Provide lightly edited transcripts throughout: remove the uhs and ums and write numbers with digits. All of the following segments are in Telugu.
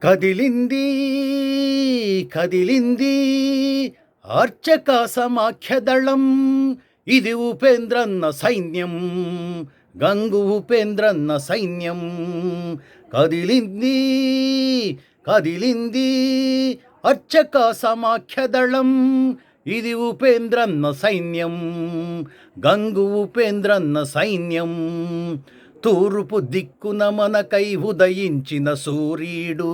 కదిలింది కదిలింది అర్చక సమాఖ్యదళం. ఇది ఉపేంద్రన్న సైన్యం, గంగు ఉపేంద్రన్న సైన్యం. కదిలింది కదిలింది అర్చక సమాఖ్యదళం. ఇది ఉపేంద్రన్న సైన్యం, గంగు ఉపేంద్రన్న సైన్యం. తూర్పు దిక్కున మనకై ఉదయించిన సూర్యుడు,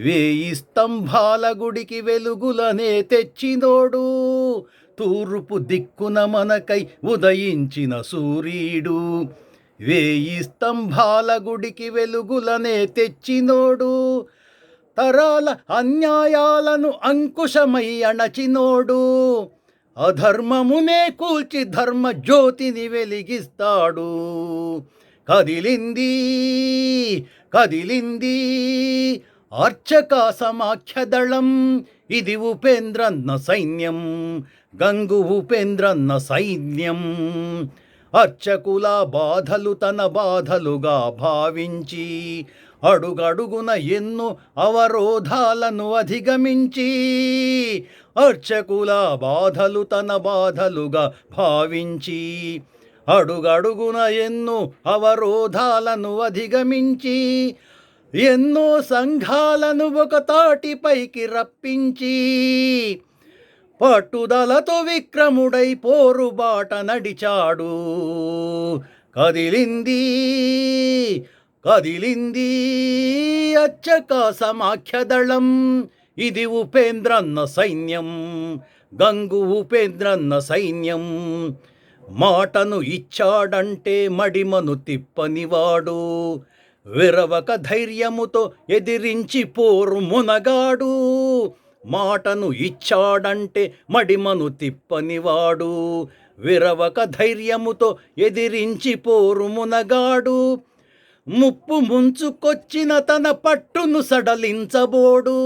1000 స్తంభాల గుడికి వెలుగులనే తెచ్చినోడు. తూర్పు దిక్కున మనకై ఉదయించిన సూర్యుడు, 1000 స్తంభాల గుడికి వెలుగులనే తెచ్చినోడు. తరాల అన్యాయాలను అంకుశమై అణచినోడు, అధర్మమునే కూల్చి ధర్మ జ్యోతిని వెలిగిస్తాడు. కదిలింది కదిలింది అర్చక సమాఖ్యదళం. ఇది ఉపేంద్రన్న సైన్యం, గంగు ఉపేంద్రన్న సైన్యం. అర్చకుల బాధలు తన బాధలుగా భావించి, అడుగడుగున ఎన్నో అవరోధాలను అధిగమించి, అర్చకుల బాధలు తన బాధలుగా భావించి, అడుగడుగున ఎన్నో అవరోధాలను అధిగమించి, ఎన్నో సంఘాలను ఒక తాటిపైకి రప్పించి, పట్టుదలతో విక్రముడై పోరుబాట నడిచాడు. కదిలింది కదిలింది అర్చక సమాఖ్యదళం. ఇది ఉపేంద్రన్న సైన్యం, గంగు ఉపేంద్రన్న సైన్యం. మాటను ఇచ్చాడంటే మడిమను తిప్పనివాడు, విరవక ధైర్యముతో ఎదిరించి పోరు మునగాడు. మాటను ఇచ్చాడంటే మడిమను తిప్పనివాడు, విరవక ధైర్యముతో ఎదిరించి పోరు మునగాడు. ముప్పు ముంచుకొచ్చిన తన పట్టును సడలించబోడు,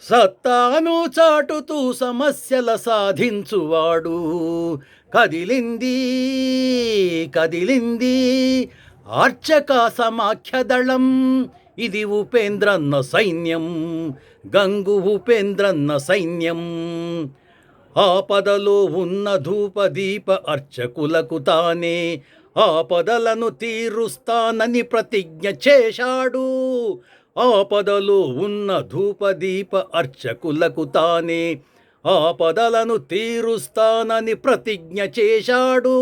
సత్తాను చాటుతూ సమస్యల సాధించువాడు. కదిలింది కదిలింది అర్చక సమాఖ్యదళం. ఇది ఉపేంద్రన్న సైన్యం, గంగు ఉపేంద్రన్న సైన్యం. ఆపదలో ఉన్న ధూపదీప అర్చకులకు తానే ఆపదలను తీరుస్తానని ప్రతిజ్ఞ చేశాడు. ఆపదలో ఉన్న ధూపదీప అర్చకులకు తానే ఆపదలను తీరుస్తానని ప్రతిజ్ఞ చేశాడు.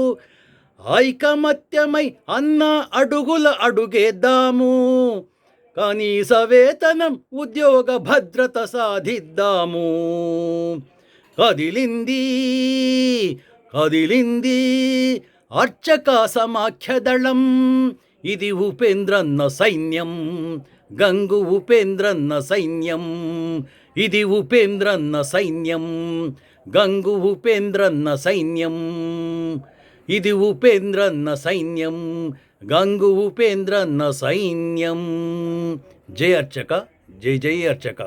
ఐకమత్యమై అన్న అడుగుల అడుగేద్దాము, కనీస వేతనం ఉద్యోగ భద్రత సాధిద్దాము. కదిలింది కదిలింది అర్చక సమాఖ్యదళం. ఇది ఉపేంద్రన్న సైన్యం, గంగు ఉపేంద్రన్న సైన్యం. ఇది ఉపేంద్రన్న సైన్యం, గంగు ఉపేంద్రన్న సైన్యం. ఇది ఉపేంద్రన్న సైన్యం, గంగు ఉపేంద్రన్న సైన్యం. జై అర్చక, జై జై అర్చక.